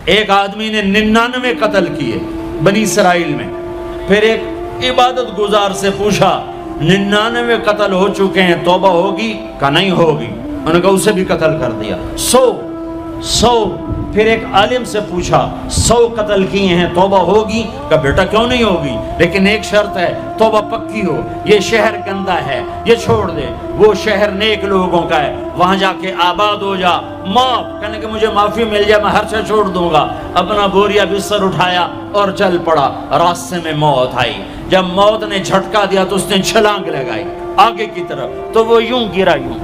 ایک آدمی نے 99 قتل کیے بنی اسرائیل میں. پھر ایک عبادت گزار سے پوچھا 99 قتل ہو چکے ہیں، توبہ ہوگی؟ کہا نہیں ہوگی. انہوں نے کہا اسے بھی قتل کر دیا. 100. پھر ایک عالم سے پوچھا 100 قتل کیے ہیں، توبہ ہوگی؟ کہا بیٹا کیوں نہیں ہوگی، لیکن ایک شرط ہے، توبہ پکی ہو. یہ شہر گندا ہے، یہ چھوڑ دے. وہ شہر نیک لوگوں کا ہے، وہاں جا کے آباد ہو جا. معاف کہنے کہ مجھے معافی مل جائے میں ہر چیز چھوڑ دوں گا. اپنا بوریا بستر اٹھایا اور چل پڑا. راستے میں موت آئی. جب موت نے جھٹکا دیا تو اس نے چھلانگ لگائی آگے کی طرف، تو وہ یوں گرا، یوں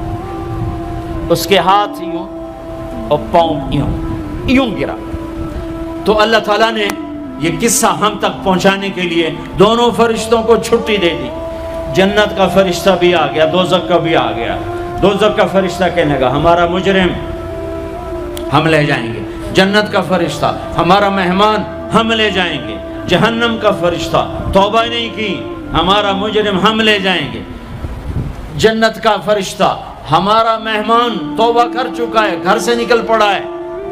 اس کے ہاتھ یوں اور پاؤں یوں گرا. تو اللہ تعالیٰ نے یہ قصہ ہم تک پہنچانے کے لیے دونوں فرشتوں کو چھٹی دے دی. جنت کا فرشتہ بھی آ گیا، دوزخ کا بھی آ گیا. دوزخ کا فرشتہ کہنے لگا ہمارا مجرم ہم لے جائیں گے. جنت کا فرشتہ ہمارا مہمان ہم لے جائیں گے. جہنم کا فرشتہ توبہ نہیں کی ہمارا مجرم ہم لے جائیں گے. جنت کا فرشتہ ہمارا مہمان توبہ کر چکا ہے، گھر سے نکل پڑا ہے،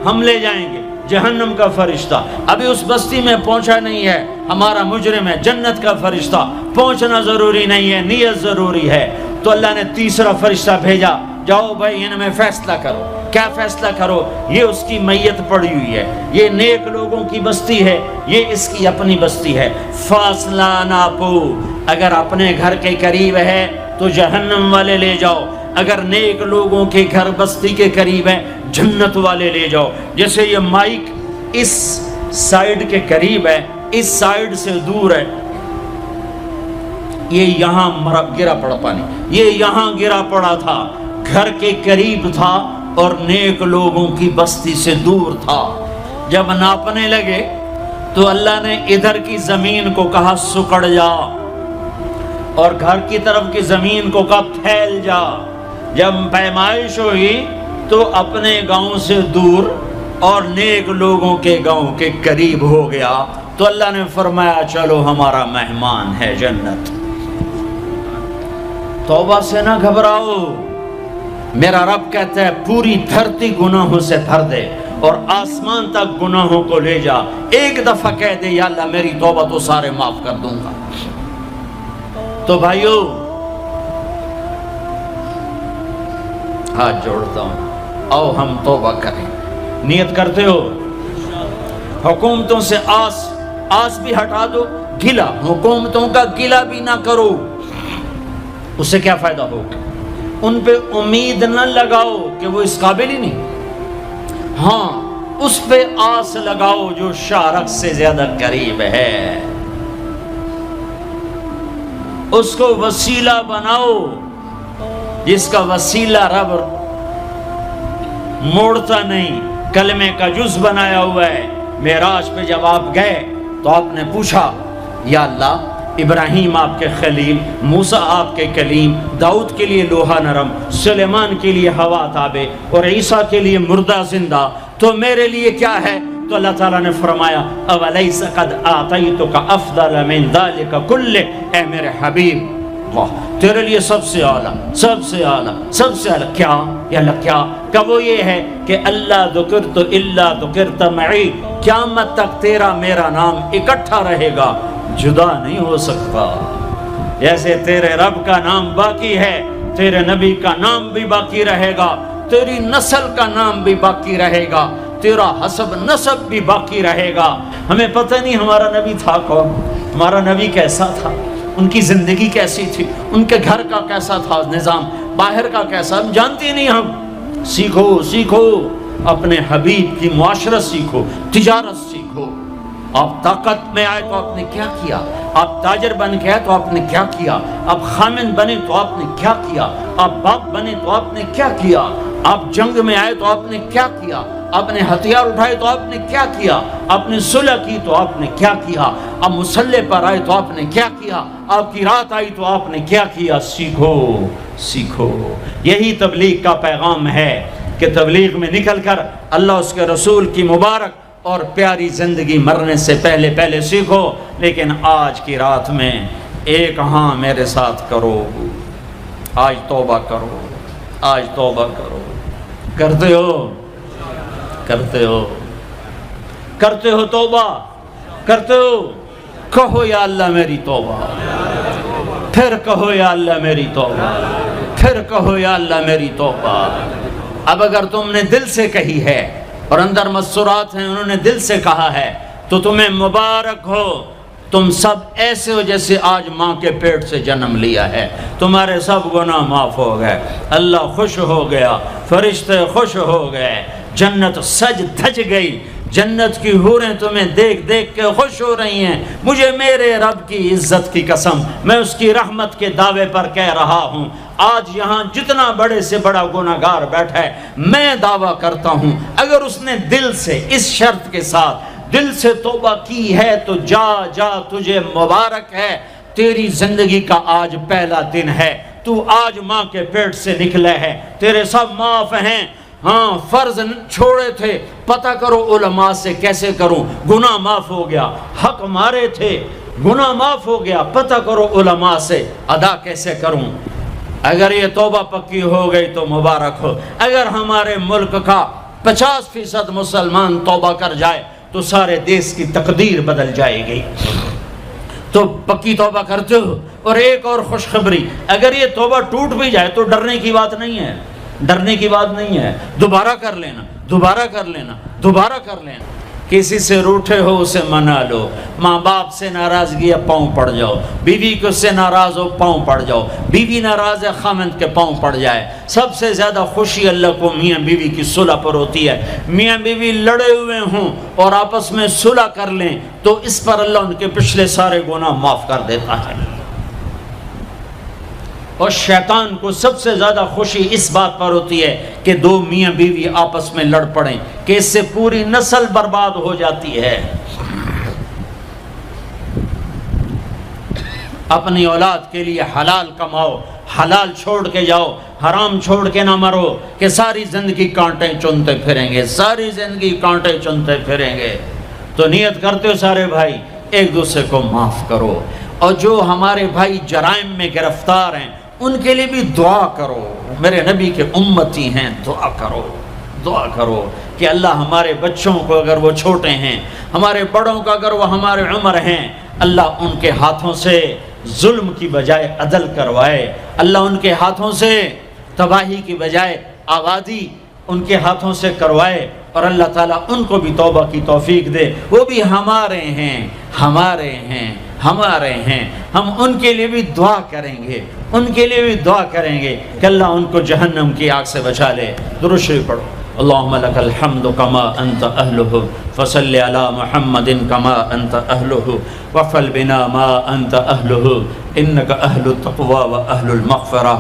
ہم لے جائیں گے. جہنم کا فرشتہ ابھی اس بستی میں پہنچا نہیں ہے، ہمارا مجرم ہے. جنت کا فرشتہ پہنچنا ضروری نہیں ہے، نیت ضروری ہے. تو اللہ نے تیسرا فرشتہ بھیجا، جاؤ بھائی ان میں فیصلہ کرو. کیا فیصلہ کرو؟ یہ اس کی میت پڑی ہوئی ہے، یہ نیک لوگوں کی بستی ہے، یہ اس کی اپنی بستی ہے. فاصلہ ناپو، اگر اپنے گھر کے قریب ہے تو جہنم والے لے جاؤ، اگر نیک لوگوں کے گھر بستی کے قریب ہے جنت والے لے جاؤ. جیسے یہ مائک اس سائیڈ کے قریب ہے، اس سائیڈ سے دور ہے، یہ یہاں گرا پڑا پانی، یہ یہاں گرا پڑا تھا، گھر کے قریب تھا اور نیک لوگوں کی بستی سے دور تھا. جب ناپنے لگے تو اللہ نے ادھر کی زمین کو کہا سکڑ جا، اور گھر کی طرف کی زمین کو کہا پھیل جا. جب پیمائش ہوئی تو اپنے گاؤں سے دور اور نیک لوگوں کے گاؤں کے قریب ہو گیا. تو اللہ نے فرمایا چلو ہمارا مہمان ہے جنت. توبہ سے نہ گھبراؤ، میرا رب کہتا ہے پوری دھرتی گناہوں سے بھر دے اور آسمان تک گناہوں کو لے جا. ایک دفعہ کہہ دے یا اللہ میری توبہ تو سارے معاف کر دوں گا. تو بھائیو ہاتھ جوڑتا ہوں، آؤ ہم توبہ کریں. نیت کرتے ہو؟ حکومتوں سے آس بھی ہٹا دو، گلا حکومتوں کا گلا بھی نہ کرو. اس سے کیا فائدہ ہوگا؟ ان پہ امید نہ لگاؤ کہ وہ اس قابل ہی نہیں. ہاں اس پہ آس لگاؤ جو شارک سے زیادہ قریب ہے، اس کو وسیلہ بناؤ جس کا وسیلہ رب موڑتا نہیں، کلمے کا جز بنایا ہوا ہے. معراج پہ جب آپ گئے تو آپ نے پوچھا یا اللہ ابراہیم آپ کے خلیل، موسیٰ آپ کے کلیم، داؤد کے لیے لوہا نرم، سلیمان کے لیے ہوا تابع اور عیسیٰ کے لیے مردہ زندہ، تو میرے لیے کیا ہے؟ تو اللہ تعالیٰ نے فرمایا اولیس قد آتیتک افضل من ذلک کلہ، اے میرے حبیب واہ تیرے لیے سب سے اعلیٰ، سب سے اعلیٰ، سب سے اعلیٰ کیا؟ یا اللہ کیا؟ کہ وہ یہ ہے کہ اللہ ذکرت الا ذکرت معی، قیامت تک تیرا میرا نام اکٹھا رہے گا، جدا نہیں ہو سکتا. جیسے تیرے رب کا نام باقی ہے، تیرے نبی کا نام بھی باقی رہے گا، تیری نسل کا نام بھی باقی رہے گا، تیرا حسب نسب بھی باقی رہے گا. ہمیں پتہ نہیں ہمارا نبی تھا کون، ہمارا نبی کیسا تھا، ان کی زندگی کیسی تھی، ان کے گھر کا کیسا تھا نظام، باہر کا کیسا، ہم جانتے نہیں. ہم سیکھو اپنے حبیب کی معاشرت سیکھو، تجارت سیکھو. آپ طاقت میں آئے تو آپ نے کیا کیا، آپ تاجر بن گئے تو آپ نے کیا کیا، آپ خامن بنے تو آپ نے کیا کیا، آپ باپ بنے تو آپ نے کیا کیا، آپ جنگ میں آئے تو آپ نے کیا کیا، آپ نے ہتھیار اٹھائے تو آپ نے کیا کیا، آپ نے صلح کی تو آپ نے کیا کیا، آپ مسلح پر آئے تو آپ نے کیا کیا، آپ کی رات آئی تو آپ نے کیا کیا. سیکھو. یہی تبلیغ کا پیغام ہے کہ تبلیغ میں نکل کر اللہ اس کے رسول کی مبارک اور پیاری زندگی مرنے سے پہلے سیکھو. لیکن آج کی رات میں ایک ہاں میرے ساتھ کرو، آج توبہ کرو، آج توبہ کرو. کرتے ہو؟ کرتے ہو توبہ؟ کرتے ہو؟ کہو یا اللہ میری توبہ، پھر کہو یا اللہ میری توبہ، پھر کہو یا اللہ میری توبہ۔ اب اگر تم نے دل سے کہی ہے اور اندر مسرات ہیں، انہوں نے دل سے کہا ہے، تو تمہیں مبارک ہو، تم سب ایسے ہو جیسے آج ماں کے پیٹ سے جنم لیا ہے، تمہارے سب گناہ معاف ہو گئے، اللہ خوش ہو گیا، فرشتے خوش ہو گئے، جنت سج دھج گئی، جنت کی حوریں تمہیں دیکھ دیکھ کے خوش ہو رہی ہیں۔ مجھے میرے رب کی عزت کی قسم، میں اس کی رحمت کے دعوے پر کہہ رہا ہوں، آج یہاں جتنا بڑے سے بڑا گناہگار بیٹھا ہے، میں دعویٰ کرتا ہوں اگر اس نے دل سے اس شرط کے ساتھ دل سے توبہ کی ہے تو جا جا، تجھے مبارک ہے، تیری زندگی کا آج پہلا دن ہے، تو آج ماں کے پیٹ سے نکلے ہے، تیرے سب معاف ہیں۔ ہاں فرض چھوڑے تھے، پتہ کرو علماء سے کیسے کروں، گناہ معاف ہو گیا، حق مارے تھے، گناہ معاف ہو گیا، پتہ کرو علماء سے ادا کیسے کروں۔ اگر یہ توبہ پکی ہو گئی تو مبارک ہو۔ اگر ہمارے ملک کا 50% مسلمان توبہ کر جائے تو سارے دیش کی تقدیر بدل جائے گی۔ تو پکی توبہ کرتے ہو۔ اور ایک اور خوشخبری، اگر یہ توبہ ٹوٹ بھی جائے تو ڈرنے کی بات نہیں ہے، ڈرنے کی بات نہیں ہے، دوبارہ کر لینا، دوبارہ کر لینا، دوبارہ کر لینا۔ کسی سے روٹھے ہو اسے منا لو، ماں باپ سے ناراضگی ہے پاؤں پڑ جاؤ، بیوی کو سے ناراض ہو پاؤں پڑ جاؤ، بیوی ناراض ہے خامند کے پاؤں پڑ جائے۔ سب سے زیادہ خوشی اللہ کو میاں بیوی کی صلح پر ہوتی ہے۔ میاں بیوی لڑے ہوئے ہوں اور آپس میں صلح کر لیں تو اس پر اللہ ان کے پچھلے سارے گناہ معاف کر دیتا ہے۔ اور شیطان کو سب سے زیادہ خوشی اس بات پر ہوتی ہے کہ دو میاں بیوی آپس میں لڑ پڑیں، کہ اس سے پوری نسل برباد ہو جاتی ہے۔ اپنی اولاد کے لیے حلال کماؤ، حلال چھوڑ کے جاؤ، حرام چھوڑ کے نہ مرو کہ ساری زندگی کانٹے چنتے پھریں گے، ساری زندگی کانٹے چنتے پھریں گے۔ تو نیت کرتے ہو سارے بھائی ایک دوسرے کو معاف کرو، اور جو ہمارے بھائی جرائم میں گرفتار ہیں ان کے لیے بھی دعا کرو، میرے نبی کے امتی ہیں، دعا کرو، دعا کرو کہ اللہ ہمارے بچوں کو اگر وہ چھوٹے ہیں، ہمارے بڑوں کو اگر وہ ہمارے عمر ہیں، اللہ ان کے ہاتھوں سے ظلم کی بجائے عدل کروائے، اللہ ان کے ہاتھوں سے تباہی کی بجائے آبادی ان کے ہاتھوں سے کروائے، اور اللہ تعالیٰ ان کو بھی توبہ کی توفیق دے۔ وہ بھی ہمارے ہیں، ہمارے ہیں، ہمارے ہیں، ہم ان کے لیے بھی دعا کریں گے، ان کے لیے بھی دعا کریں گے کہ اللہ ان کو جہنم کی آگ سے بچا لے۔ درود شریف پڑھو۔ اللہم لک الحمد کما انت اہلہ فصل علی محمد کما انت اہلہ وفل بنا ما انت اہلہ انک اہل التقوی و اہل المغفرہ،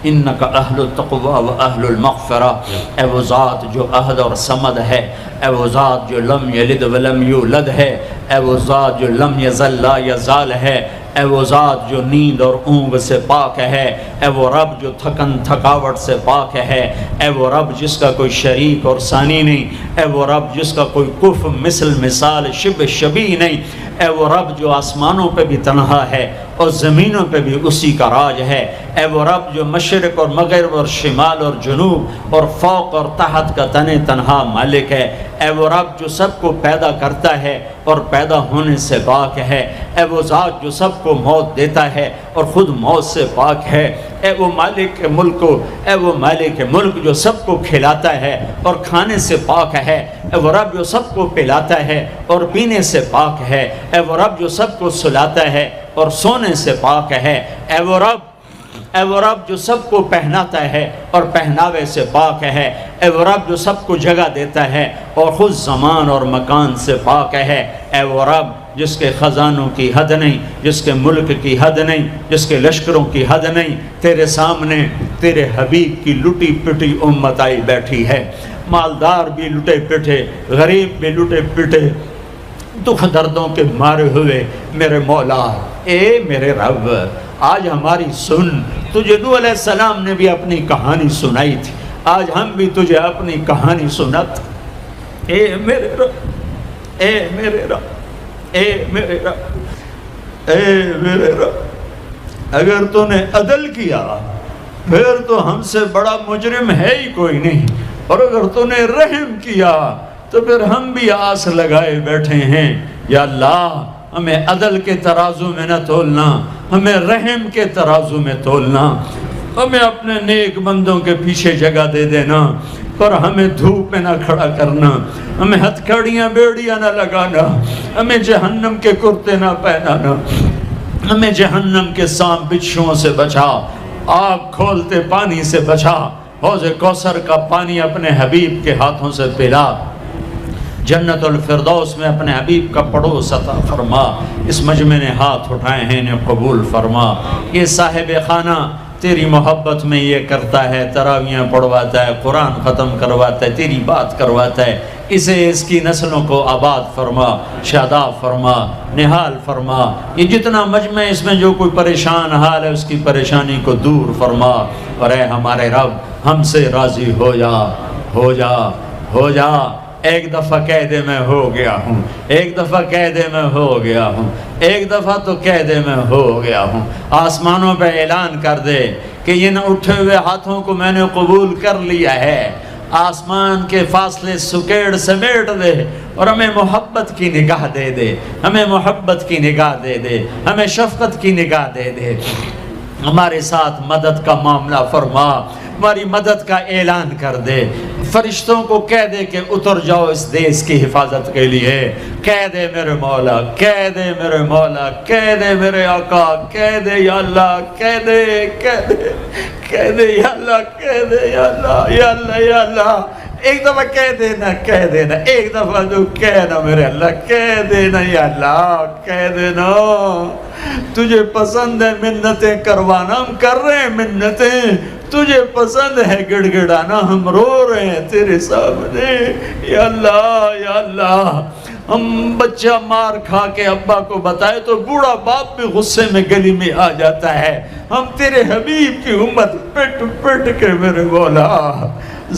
انک اہل التقوی و اہل المغفرہ۔ اے وہ ذات جو احد اور صمد ہے، اے وہ ذات جو لم یلد ولم یولد ہے، اے وہ ذات جو لم یزل لا یزال ہے، اے وہ ذات جو نیند اور اونگ سے پاک ہے، اے وہ رب جو تھکن تھکاوٹ سے پاک ہے، اے وہ رب جس کا کوئی شریک اور ثانی نہیں، اے وہ رب جس کا کوئی کف مثل مثال شبہ شبیہ نہیں، اے وہ رب جو آسمانوں پہ بھی تنہا ہے اور زمینوں پہ بھی اسی کا راج ہے، اے وہ رب جو مشرق اور مغرب اور شمال اور جنوب اور فوق اور تحت کا تنہا مالک ہے، اے وہ رب جو سب کو پیدا کرتا ہے اور پیدا ہونے سے پاک ہے، اے وہ ذات جو سب کو موت دیتا ہے اور خود موت سے پاک ہے، اے وہ مالک ملک، اے وہ مالک ملک جو سب کو کھلاتا ہے اور کھانے سے پاک ہے، اے وہ رب جو سب کو پلاتا ہے اور پینے سے پاک ہے، اے وہ رب جو سب کو سلاتا ہے اور سونے سے پاک ہے، اے وہ رب جو سب کو پہناتا ہے اور پہناوے سے پاک ہے، اے وہ رب جو سب کو جگہ دیتا ہے اور خود زمان اور مکان سے پاک ہے، اے وہ رب جس کے خزانوں کی حد نہیں، جس کے ملک کی حد نہیں، جس کے لشکروں کی حد نہیں، تیرے سامنے تیرے حبیب کی لٹی پٹی امت آئی بیٹھی ہے، مالدار بھی لٹے پٹے، غریب بھی لٹے پٹے، دکھ دردوں کے مارے ہوئے میرے مولا، اے میرے رب آج ہماری سن۔ تجھے نوح علیہ السلام نے بھی اپنی کہانی سنائی تھی، آج ہم بھی تجھے اپنی کہانی سنت۔ اے میرے رب، اے میرے رب، اے میرے رب، اے میرے رب، اگر تو نے عدل کیا پھر تو ہم سے بڑا مجرم ہے ہی کوئی نہیں، اور اگر تو نے رحم کیا تو پھر ہم بھی آس لگائے بیٹھے ہیں، یا اللہ ہمیں عدل کے ترازو میں نہ تولنا، ہمیں رحم کے ترازو میں تولنا، ہمیں اپنے نیک بندوں کے پیچھے جگہ دے دینا، پر ہمیں دھوپ میں نہ کھڑا کرنا، ہمیں ہتھکڑیاں بیڑیاں نہ لگانا، ہمیں جہنم کے کرتے نہ پہنانا، ہمیں جہنم کے سانپ بچھوؤں سے بچا، آگ کھولتے پانی سے بچا، حوض کوثر کا پانی اپنے حبیب کے ہاتھوں سے پلا، جنت الفردوس میں اپنے حبیب کا پڑوس عطا فرما، اس مجمع نے ہاتھ اٹھائے ہیں انہیں قبول فرما۔ یہ صاحب خانہ تیری محبت میں یہ کرتا ہے، تراویاں پڑھواتا ہے، قرآن ختم کرواتا ہے، تیری بات کرواتا ہے، اسے اس کی نسلوں کو آباد فرما، شاداب فرما، نحال فرما۔ یہ جتنا مجمع اس میں جو کوئی پریشان حال ہے اس کی پریشانی کو دور فرما، اور اے ہمارے رب ہم سے راضی ہو جا، ہو جا، ہو جا۔ ایک دفعہ کہہ دے میں ہو گیا ہوں، ایک دفعہ کہہ دے میں ہو گیا ہوں، ایک دفعہ تو کہہ دے میں ہو گیا ہوں۔ آسمانوں پہ اعلان کر دے کہ ان اٹھے ہوئے ہاتھوں کو میں نے قبول کر لیا ہے، آسمان کے فاصلے سکیڑ سمیٹ دے اور ہمیں محبت کی نگاہ دے دے، ہمیں محبت کی نگاہ دے دے، ہمیں شفقت کی نگاہ دے دے، ہمارے ساتھ مدد کا معاملہ فرما، ہماری مدد کا اعلان کر دے، فرشتوں کو کہہ دے کہ اتر جاؤ اس دیس کی حفاظت کے لیے، کہہ دے میرے مولا، کہہ دے میرے مولا، کہہ دے میرے آقا، کہہ دے یا اللہ، کہہ دے، کہہ دے، کہہ دے یا اللہ، کہہ دے یا اللہ، یا اللہ، یا اللہ۔ ایک دفعہ کہہ دینا، کہہ دینا، ایک دفعہ جو کہنا میرے اللہ، کہہ دینا یا اللہ، کہہ دینا۔ تجھے پسند ہے منتیں کروانا، ہم کر رہے ہیں منتیں، تجھے پسند ہے گڑ گڑانا، ہم رو رہے ہیں تیرے سامنے، یا اللہ، یا اللہ۔ ہم بچہ مار کھا کے ابا کو بتائے تو بوڑھا باپ بھی غصے میں گلی میں آ جاتا ہے، ہم تیرے حبیب کی امت پٹ پٹ کے میرے مولا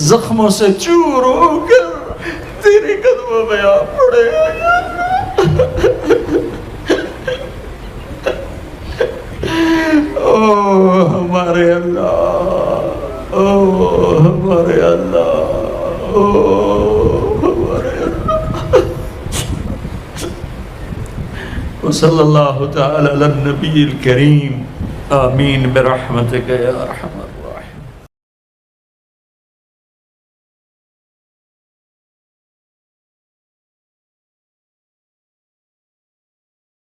زخموں سے چور ہو کر تیرے قدموں میں آ پڑے۔ او ہمارے اللہ، او ہمارے اللہ، او ہمارے اللہ۔ وصلی اللہ تعالی علی النبی الکریم، آمین برحمتک یا ارحم۔